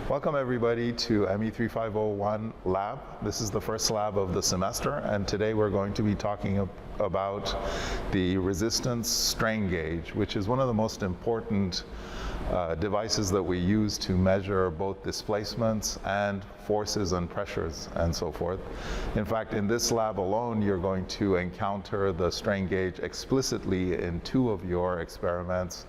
Welcome everybody to ME3501 lab. This is the first lab of the semester, and today we're going to be talking about the resistance strain gauge, which is one of the most important devices that we use to measure both displacements and forces and pressures and so forth. In fact, in this lab alone, you're going to encounter the strain gauge explicitly in 2 of your experiments,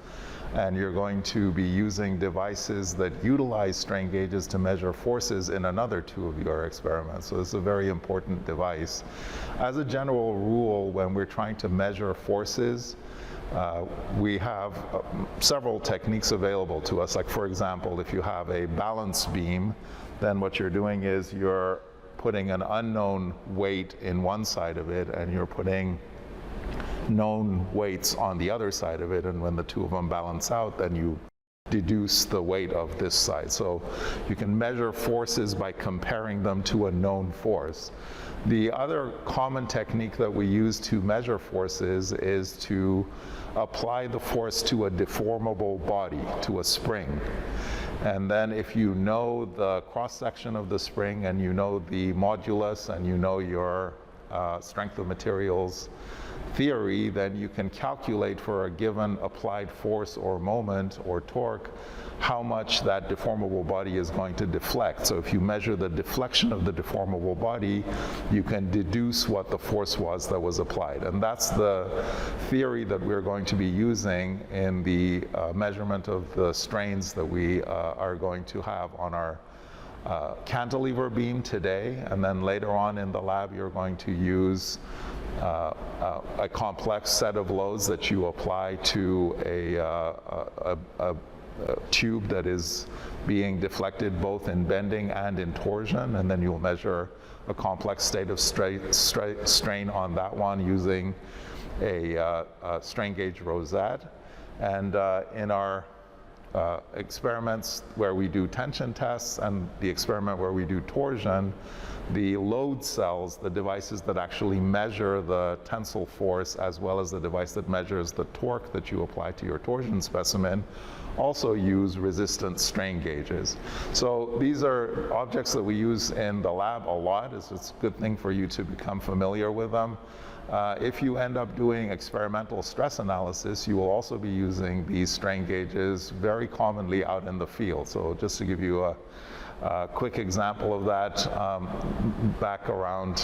and you're going to be using devices that utilize strain gauges to measure forces in another 2 of your experiments. So this is a very important device. As a general rule, when we're trying to measure forces, we have several techniques available to us. Like, for example, if you have a balance beam, then what you're doing is you're putting an unknown weight in one side of it, and you're putting known weights on the other side of it, and when the 2 of them balance out, then you deduce the weight of this side. So you can measure forces by comparing them to a known force. The other common technique that we use to measure forces is to apply the force to a deformable body, to a spring. And then if you know the cross-section of the spring, and you know the modulus, and you know your strength of materials theory, then you can calculate for a given applied force or moment or torque how much that deformable body is going to deflect. So if you measure the deflection of the deformable body, you can deduce what the force was that was applied. And that's the theory that we're going to be using in the measurement of the strains that we are going to have on our cantilever beam today. And then later on in the lab, you're going to use a complex set of loads that you apply to a tube that is being deflected both in bending and in torsion, and then you'll measure a complex state of strain on that one using a strain gauge rosette. And in our experiments where we do tension tests and the experiment where we do torsion, the load cells, the devices that actually measure the tensile force, as well as the device that measures the torque that you apply to your torsion specimen, also use resistance strain gauges. So these are objects that we use in the lab a lot. It's a good thing for you to become familiar with them. If you end up doing experimental stress analysis, you will also be using these strain gauges very commonly out in the field. So just to give you a quick example of that, back around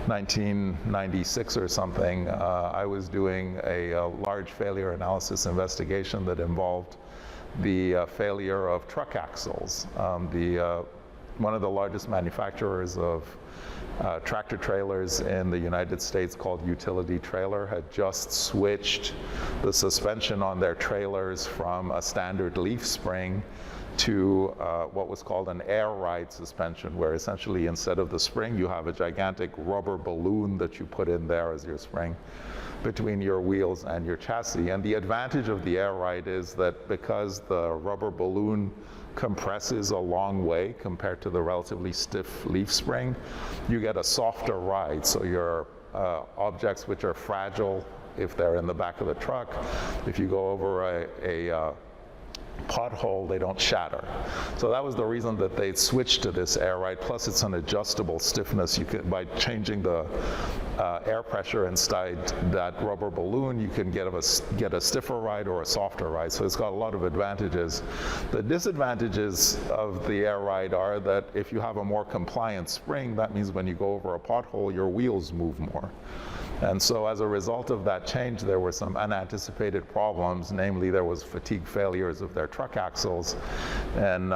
1996 or something, I was doing a large failure analysis investigation that involved the failure of truck axles. One of the largest manufacturers of tractor trailers in the United States, called Utility Trailer, had just switched the suspension on their trailers from a standard leaf spring to what was called an air ride suspension, where essentially instead of the spring you have a gigantic rubber balloon that you put in there as your spring between your wheels and your chassis. And the advantage of the air ride is that because the rubber balloon compresses a long way compared to the relatively stiff leaf spring, you get a softer ride. So your objects which are fragile, if they're in the back of the truck, if you go over a pothole, they don't shatter. So that was the reason that they switched to this air ride. Plus it's an adjustable stiffness. You can, by changing the air pressure inside that rubber balloon, you can get a stiffer ride or a softer ride. So it's got a lot of advantages. The disadvantages of the air ride are that if you have a more compliant spring, that means when you go over a pothole, your wheels move more. And so as a result of that change, there were some unanticipated problems. Namely, there was fatigue failures of their truck axles. And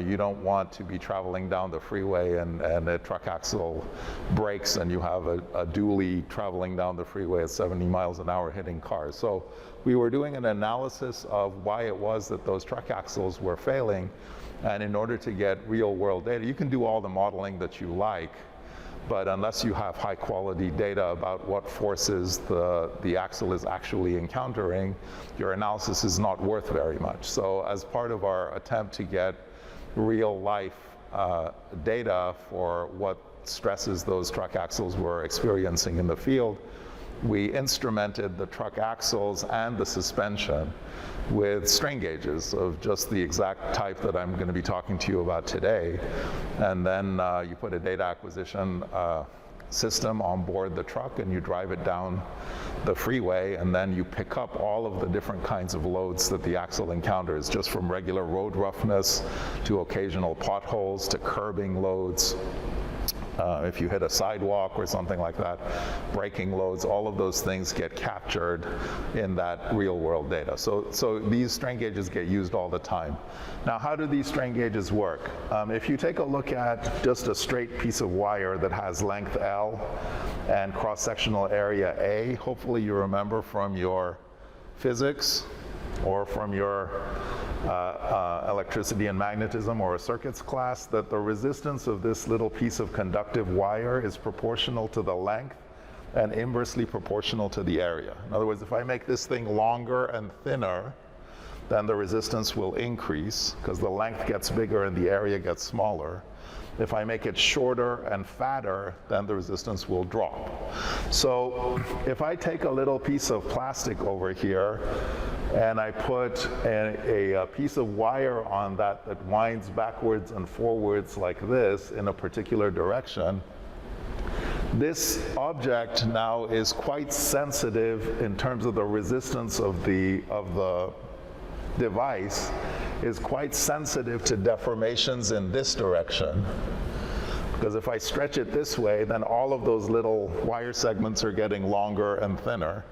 you don't want to be traveling down the freeway and a truck axle breaks and you have a dually traveling down the freeway at 70 miles an hour hitting cars. So we were doing an analysis of why it was that those truck axles were failing. And in order to get real world data, you can do all the modeling that you like, but unless you have high quality data about what forces the axle is actually encountering, your analysis is not worth very much. So as part of our attempt to get real life data for what stresses those truck axles were experiencing in the field, we instrumented the truck axles and the suspension with strain gauges of just the exact type that I'm going to be talking to you about today. And then you put a data acquisition system on board the truck and you drive it down the freeway, and then you pick up all of the different kinds of loads that the axle encounters, just from regular road roughness to occasional potholes to curbing loads. If you hit a sidewalk or something like that, braking loads, all of those things get captured in that real world data. So these strain gauges get used all the time. Now, how do these strain gauges work? If you take a look at just a straight piece of wire that has length L and cross-sectional area A, hopefully you remember from your physics or from your electricity and magnetism or a circuits class, that the resistance of this little piece of conductive wire is proportional to the length and inversely proportional to the area. In other words, if I make this thing longer and thinner, then the resistance will increase because the length gets bigger and the area gets smaller. If I make it shorter and fatter, then the resistance will drop. So if I take a little piece of plastic over here and I put a piece of wire on that that winds backwards and forwards like this in a particular direction, this object now is quite sensitive in terms of the resistance of the device, is quite sensitive to deformations in this direction. Because if I stretch it this way, then all of those little wire segments are getting longer and thinner.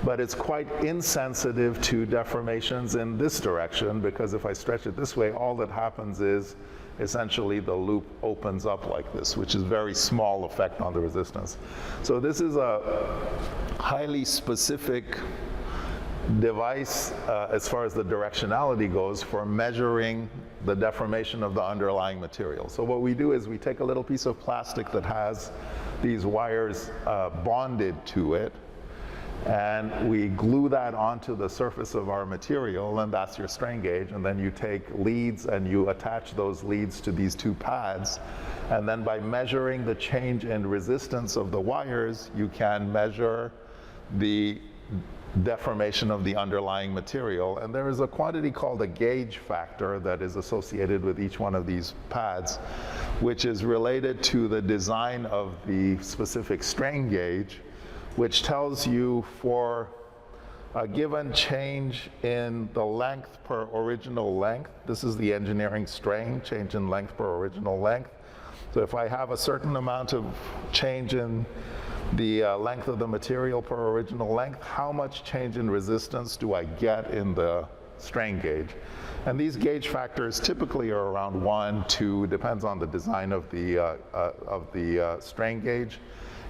But it's quite insensitive to deformations in this direction, because if I stretch it this way, all that happens is essentially the loop opens up like this, which is very small effect on the resistance. So this is a highly specific device as far as the directionality goes for measuring the deformation of the underlying material. So what we do is we take a little piece of plastic that has these wires bonded to it, and we glue that onto the surface of our material, and that's your strain gauge. And then you take leads and you attach those leads to these two pads, and then by measuring the change in resistance of the wires, you can measure the deformation of the underlying material. And there is a quantity called a gauge factor that is associated with each one of these pads, which is related to the design of the specific strain gauge, which tells you for a given change in the length per original length, this is the engineering strain, change in length per original length. So if I have a certain amount of change in the length of the material per original length, how much change in resistance do I get in the strain gauge? And these gauge factors typically are around 1, 2, depends on the design of the strain gauge.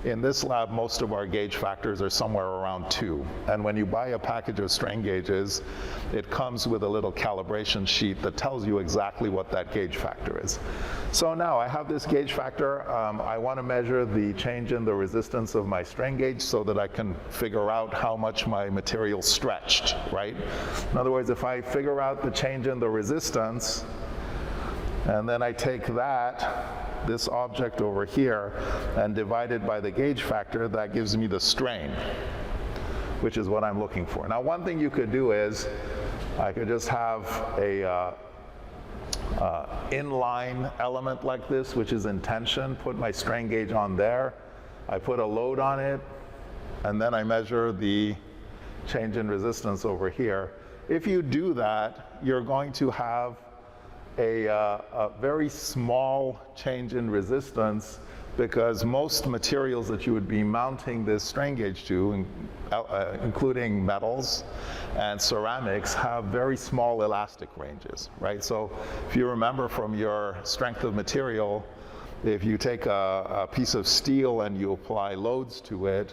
In this lab, most of our gauge factors are somewhere around 2. And when you buy a package of strain gauges, it comes with a little calibration sheet that tells you exactly what that gauge factor is. So now I have this gauge factor. I want to measure the change in the resistance of my strain gauge so that I can figure out how much my material stretched, right? In other words, if I figure out the change in the resistance, and then I take this object over here and divide it by the gauge factor, that gives me the strain, which is what I'm looking for. Now, one thing you could do is I could just have a inline element like this, which is in tension, put my strain gauge on there, I put a load on it, and then I measure the change in resistance over here. If you do that, you're going to have a very small change in resistance, because most materials that you would be mounting this strain gauge to, including metals and ceramics, have very small elastic ranges, right? So if you remember from your strength of material, if you take a piece of steel and you apply loads to it,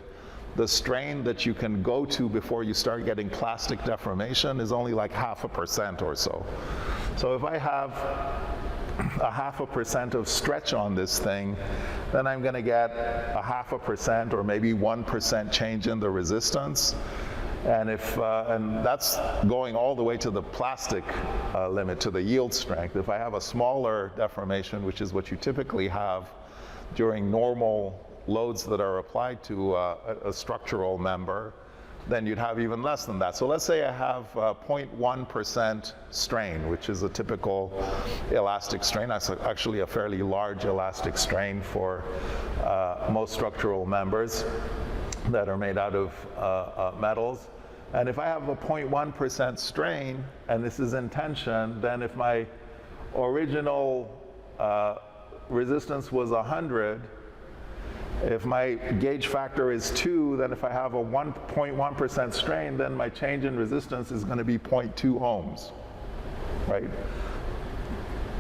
the strain that you can go to before you start getting plastic deformation is only like 0.5% or so. So if I have 0.5% of stretch on this thing, then I'm going to get 0.5% or maybe 1% change in the resistance. And and that's going all the way to the plastic limit, to the yield strength. If I have a smaller deformation, which is what you typically have during normal loads that are applied to a structural member, then you'd have even less than that. So let's say I have 0.1% strain, which is a typical elastic strain. That's actually a fairly large elastic strain for most structural members that are made out of metals. And if I have a 0.1% strain, and this is in tension, then if my original resistance was 100, if my gauge factor is 2, then if I have a 1.1% strain, then my change in resistance is going to be 0.2 ohms, right?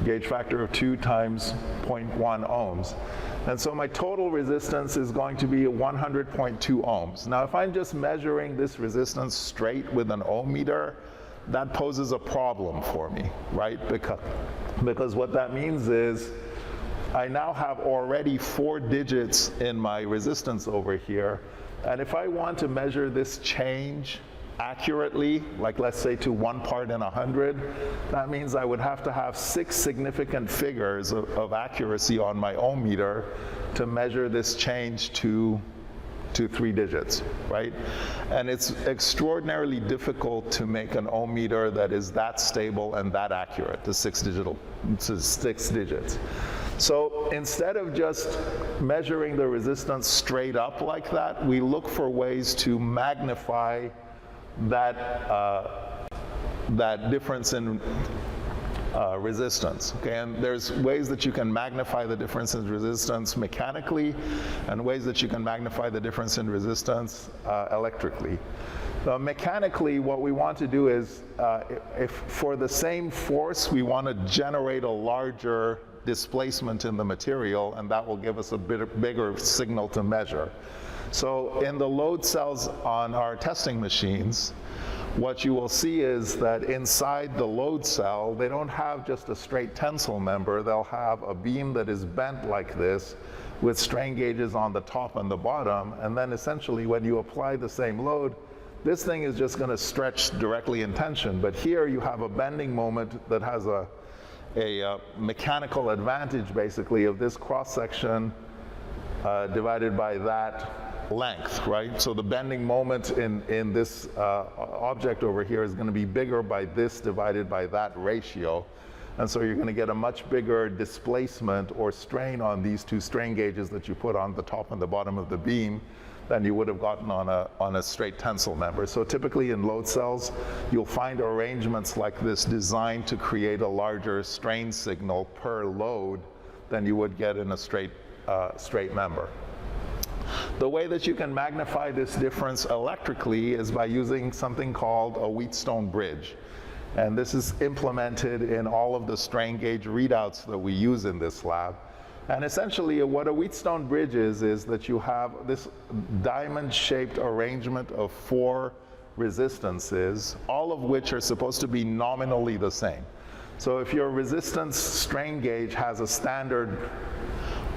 Gauge factor of 2 times 0.1 ohms. And so my total resistance is going to be 100.2 ohms. Now, if I'm just measuring this resistance straight with an ohm meter, that poses a problem for me, right? Because what that means is I now have already 4 digits in my resistance over here. And if I want to measure this change accurately, like let's say to 1 part in 100, that means I would have to have 6 significant figures of accuracy on my ohm meter to measure this change to 3 digits, right? And it's extraordinarily difficult to make an ohm meter that is that stable and that accurate to 6 digits. So instead of just measuring the resistance straight up like that, we look for ways to magnify that difference in resistance. Okay, and there's ways that you can magnify the difference in resistance mechanically, and ways that you can magnify the difference in resistance electrically. Mechanically, what we want to do is, if for the same force, we want to generate a larger displacement in the material, and that will give us a bigger signal to measure. So in the load cells on our testing machines, what you will see is that inside the load cell, they don't have just a straight tensile member. They'll have a beam that is bent like this with strain gauges on the top and the bottom. And then essentially when you apply the same load, this thing is just going to stretch directly in tension. But here you have a bending moment that has a mechanical advantage basically of this cross-section divided by that length, right? So the bending moment in this object over here is going to be bigger by this divided by that ratio. And so you're going to get a much bigger displacement or strain on these 2 strain gauges that you put on the top and the bottom of the beam than you would have gotten on a straight tensile member. So typically in load cells, you'll find arrangements like this designed to create a larger strain signal per load than you would get in a straight member. The way that you can magnify this difference electrically is by using something called a Wheatstone bridge. And this is implemented in all of the strain gauge readouts that we use in this lab. And essentially what a Wheatstone bridge is that you have this diamond-shaped arrangement of 4 resistances, all of which are supposed to be nominally the same. So if your resistance strain gauge has a standard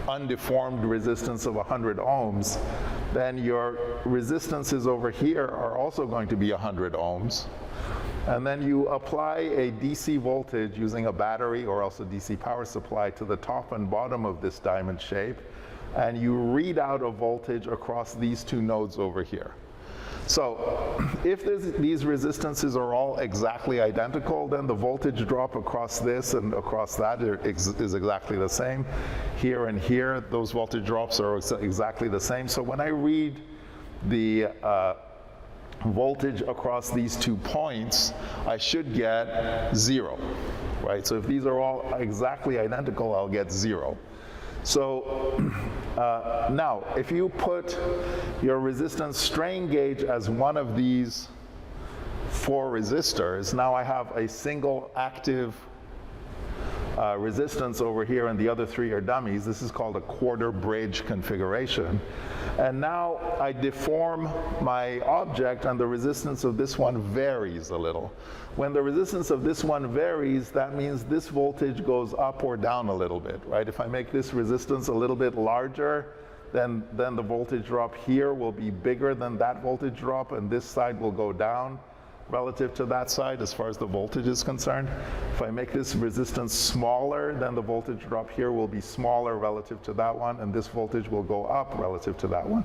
undeformed resistance of 100 ohms, then your resistances over here are also going to be 100 ohms. And then you apply a DC voltage using a battery or else a DC power supply to the top and bottom of this diamond shape, and you read out a voltage across these 2 nodes over here. So if these resistances are all exactly identical, then the voltage drop across this and across that is exactly the same. Here and here, those voltage drops are exactly the same. So when I read the voltage across these 2 points, I should get 0, right? So if these are all exactly identical, I'll get 0. So now, if you put your resistance strain gauge as one of these 4 resistors, now I have a single active resistance over here, and the other 3 are dummies. This is called a quarter bridge configuration. And now I deform my object, and the resistance of this one varies a little. When the resistance of this one varies, that means this voltage goes up or down a little bit, right? If I make this resistance a little bit larger, then the voltage drop here will be bigger than that voltage drop, and this side will go down. relative to that side as far as the voltage is concerned. If I make this resistance smaller, then the voltage drop here will be smaller relative to that one, and this voltage will go up relative to that one.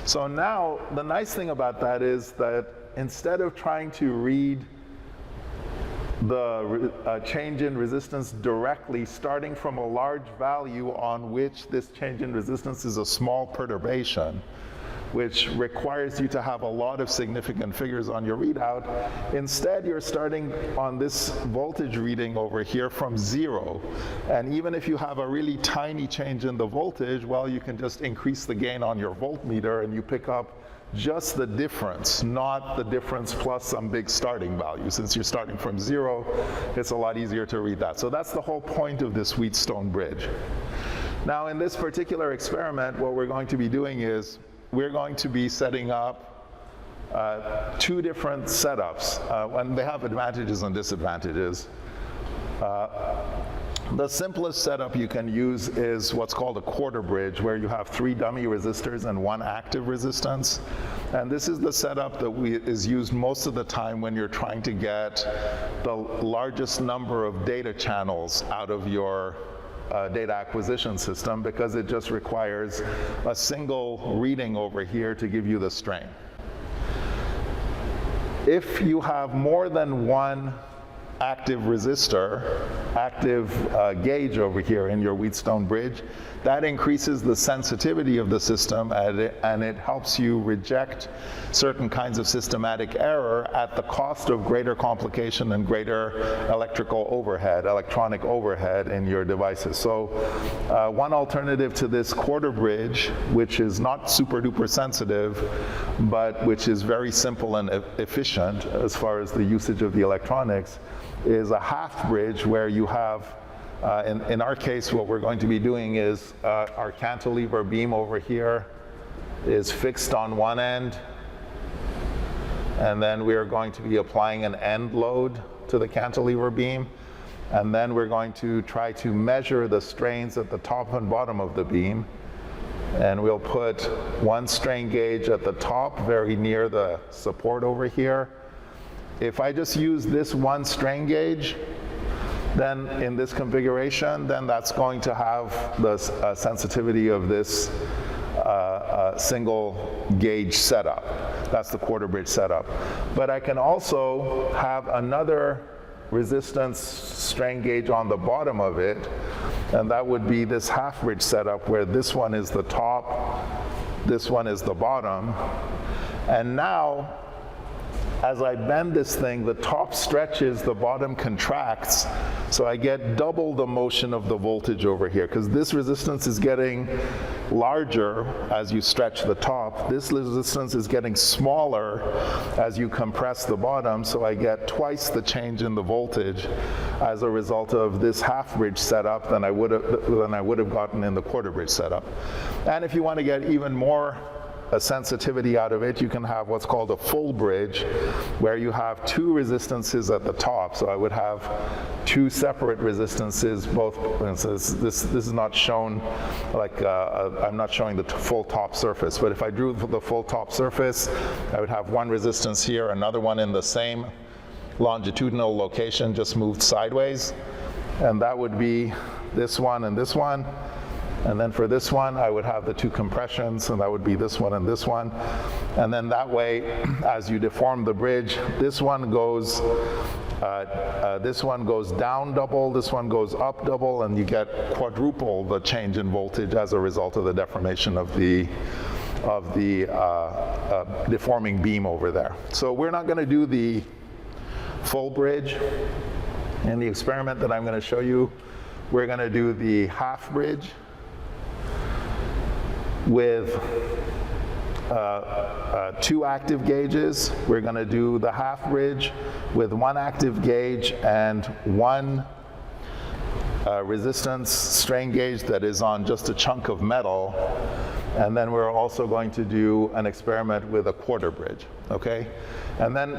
So now, the nice thing about that is that instead of trying to read the change in resistance directly, starting from a large value on which this change in resistance is a small perturbation, which requires you to have a lot of significant figures on your readout. Instead, you're starting on this voltage reading over here from 0. And even if you have a really tiny change in the voltage, well, you can just increase the gain on your voltmeter and you pick up just the difference, not the difference plus some big starting value. Since you're starting from 0, it's a lot easier to read that. So that's the whole point of this Wheatstone bridge. Now, in this particular experiment, what we're going to be doing is we're going to be setting up 2 different setups, and they have advantages and disadvantages. The simplest setup you can use is what's called a quarter bridge, where you have 3 dummy resistors and 1 active resistance. And this is the setup that is used most of the time when you're trying to get the largest number of data channels out of your data acquisition system, because it just requires a single reading over here to give you the strain. If you have more than 1 active resistor, active gauge over here in your Wheatstone bridge, that increases the sensitivity of the system, and it helps you reject certain kinds of systematic error at the cost of greater complication and greater electronic overhead in your devices. So one alternative to this quarter bridge, which is not super duper sensitive, but which is very simple and efficient as far as the usage of the electronics, is a half bridge, where you have, in our case, what we're going to be doing is our cantilever beam over here is fixed on one end, and then we are going to be applying an end load to the cantilever beam, and then we're going to try to measure the strains at the top and bottom of the beam, and we'll put 1 strain gauge at the top very near the support over here. If I just use this 1 strain gauge, then in this configuration, then that's going to have the sensitivity of this single gauge setup. That's the quarter bridge setup. But I can also have another resistance strain gauge on the bottom of it, and that would be this half bridge setup, where this one is the top, this one is the bottom. And now, as I bend this thing, the top stretches, the bottom contracts, so I get double the motion of the voltage over here, because this resistance is getting larger as you stretch the top. This resistance is getting smaller as you compress the bottom, so I get twice the change in the voltage as a result of this half bridge setup than I would have gotten in the quarter bridge setup. And if you want to get even more sensitivity out of it, you can have what's called a full bridge, where you have 2 resistances at the top. So I would have 2 separate resistances, both. This is not shown, like I'm not showing the full top surface, but if I drew the full top surface, I would have 1 resistance here, another one in the same longitudinal location, just moved sideways, and that would be this one and this one. And then for this one, I would have the 2 compressions, and that would be this one and this one. And then that way, as you deform the bridge, this one goes down double, this one goes up double, and you get quadruple the change in voltage as a result of the deformation of the deforming beam over there. So we're not going to do the full bridge in the experiment that I'm going to show you. We're going to do the half bridge with 2 active gauges. We're going to do the half bridge with 1 active gauge and 1 resistance strain gauge that is on just a chunk of metal. And then we're also going to do an experiment with a quarter bridge, okay? And then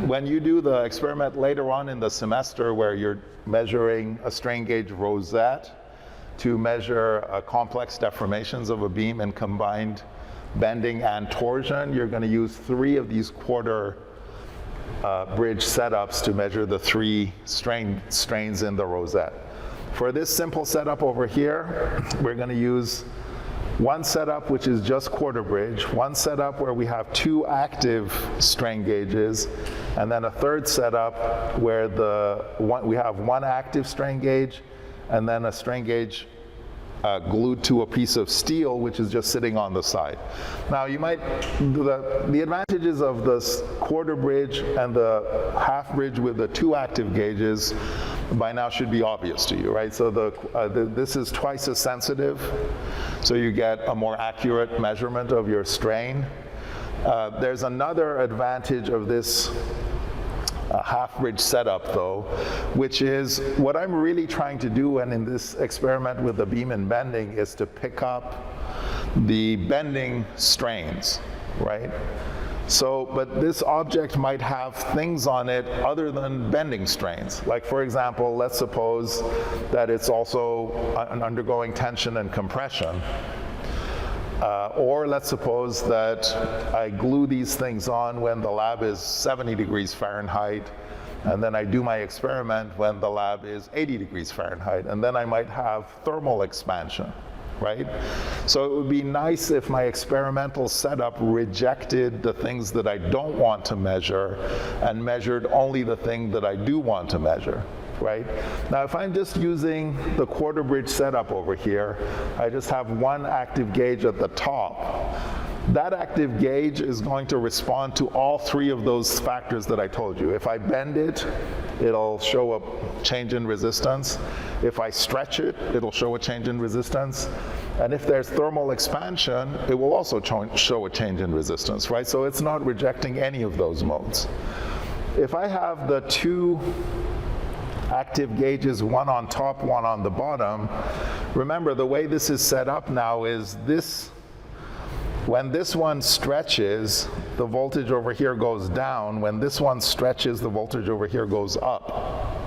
when you do the experiment later on in the semester, where you're measuring a strain gauge rosette to measure complex deformations of a beam and combined bending and torsion, you're going to use 3 of these quarter bridge setups to measure the 3 strains in the rosette. For this simple setup over here, we're going to use one setup which is just quarter bridge, one setup where we have 2 active strain gauges, and then a third setup where we have 1 active strain gauge and then a strain gauge glued to a piece of steel which is just sitting on the side. Now the advantages of this quarter bridge and the half bridge with the 2 active gauges by now should be obvious to you, right? So this is twice as sensitive, so you get a more accurate measurement of your strain. There's another advantage of this half-bridge setup though, which is what I'm really trying to do, and in this experiment with the beam and bending, is to pick up the bending strains, right? So, but this object might have things on it other than bending strains. Like for example, let's suppose that it's also undergoing tension and compression. Or let's suppose that I glue these things on when the lab is 70 degrees Fahrenheit, and then I do my experiment when the lab is 80 degrees Fahrenheit, and then I might have thermal expansion, right? So it would be nice if my experimental setup rejected the things that I don't want to measure and measured only the thing that I do want to measure. Right? Now if I'm just using the quarter bridge setup over here, I just have 1 active gauge at the top. That active gauge is going to respond to all 3 of those factors that I told you. If I bend it, it'll show a change in resistance. If I stretch it, it'll show a change in resistance. And if there's thermal expansion, it will also show a change in resistance, right? So it's not rejecting any of those modes. If I have the 2 active gauges, 1 on top, 1 on the bottom, remember the way this is set up now is this, when this one stretches, the voltage over here goes down. When this one stretches, the voltage over here goes up.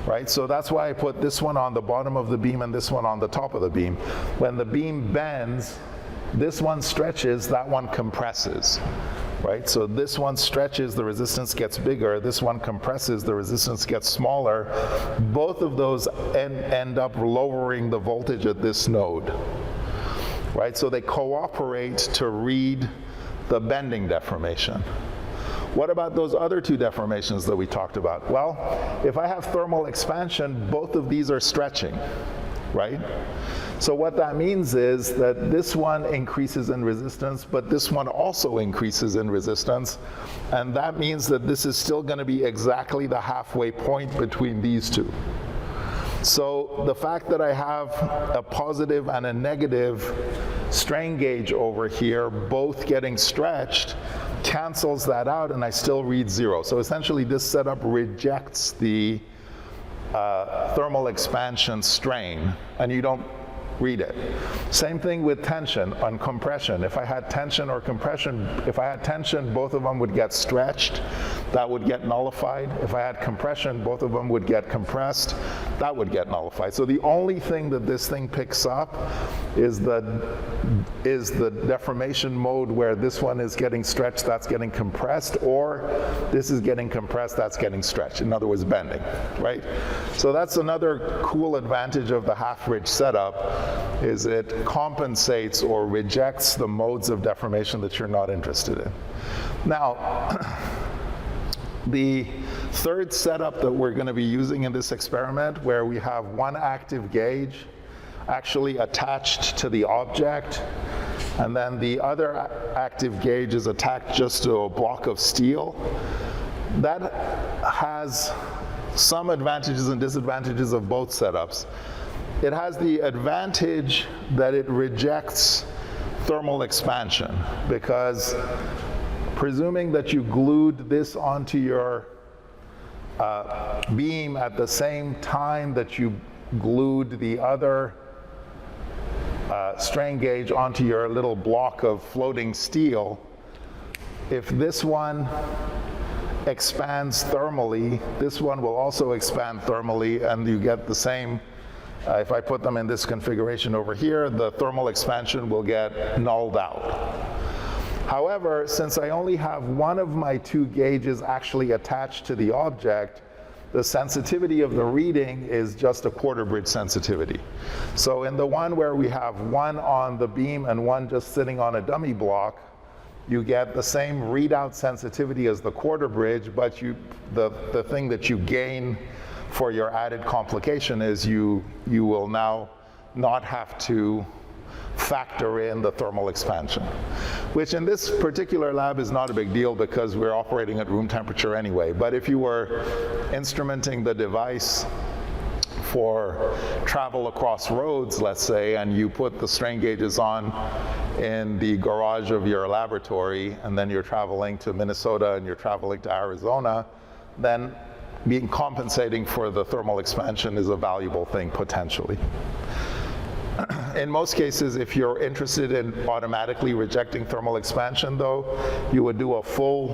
Right? So that's why I put this one on the bottom of the beam and this one on the top of the beam. When the beam bends, this one stretches, that one compresses. Right? So this one stretches, the resistance gets bigger. This one compresses, the resistance gets smaller. Both of those end up lowering the voltage at this node. Right? So they cooperate to read the bending deformation. What about those other 2 deformations that we talked about? Well, if I have thermal expansion, both of these are stretching. Right? So what that means is that this one increases in resistance, but this one also increases in resistance. And that means that this is still going to be exactly the halfway point between these 2. So the fact that I have a positive and a negative strain gauge over here, both getting stretched, cancels that out, and I still read 0. So essentially this setup rejects the thermal expansion strain, and you don't read it. Same thing with tension on compression. If I had tension or compression, if I had tension, both of them would get stretched. That would get nullified. If I had compression, both of them would get compressed. That would get nullified. So the only thing that this thing picks up is the deformation mode where this one is getting stretched, that's getting compressed, or this is getting compressed, that's getting stretched. In other words, bending, right? So that's another cool advantage of the half-bridge setup, is it compensates or rejects the modes of deformation that you're not interested in. Now, the third setup that we're going to be using in this experiment, where we have one active gauge actually attached to the object, and then the other active gauge is attached just to a block of steel, that has some advantages and disadvantages of both setups. It has the advantage that it rejects thermal expansion, because presuming that you glued this onto your beam at the same time that you glued the other strain gauge onto your little block of floating steel, if this one expands thermally, this one will also expand thermally, and you get the same. If I put them in this configuration over here, the thermal expansion will get nulled out. However, since I only have one of my two gauges actually attached to the object, the sensitivity of the reading is just a quarter bridge sensitivity. So in the one where we have one on the beam and one just sitting on a dummy block, you get the same readout sensitivity as the quarter bridge, but the thing that you gain for your added complication is you will now not have to factor in the thermal expansion, which in this particular lab is not a big deal because we're operating at room temperature anyway. But if you were instrumenting the device for travel across roads, let's say, and you put the strain gauges on in the garage of your laboratory, and then you're traveling to Minnesota and you're traveling to Arizona, then compensating for the thermal expansion is a valuable thing potentially. In most cases, if you're interested in automatically rejecting thermal expansion, though, you would do a full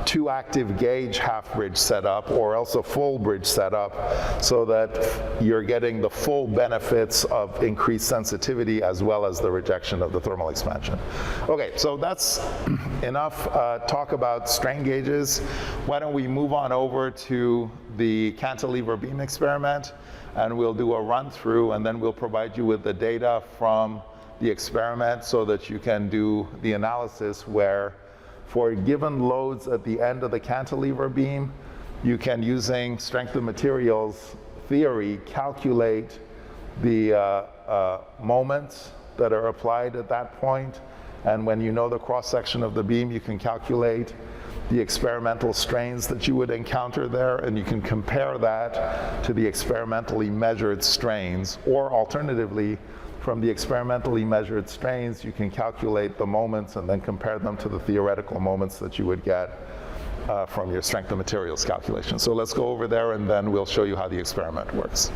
two active gauge half bridge setup, or else a full bridge setup, so that you're getting the full benefits of increased sensitivity as well as the rejection of the thermal expansion. Okay, so that's enough talk about strain gauges. Why don't we move on over to the cantilever beam experiment, and we'll do a run through, and then we'll provide you with the data from the experiment so that you can do the analysis where, for given loads at the end of the cantilever beam, you can, using strength of materials theory, calculate the moments that are applied at that point. And when you know the cross-section of the beam, you can calculate the experimental strains that you would encounter there, and you can compare that to the experimentally measured strains. Or alternatively, from the experimentally measured strains, you can calculate the moments and then compare them to the theoretical moments that you would get from your strength of materials calculation. So let's go over there, and then we'll show you how the experiment works.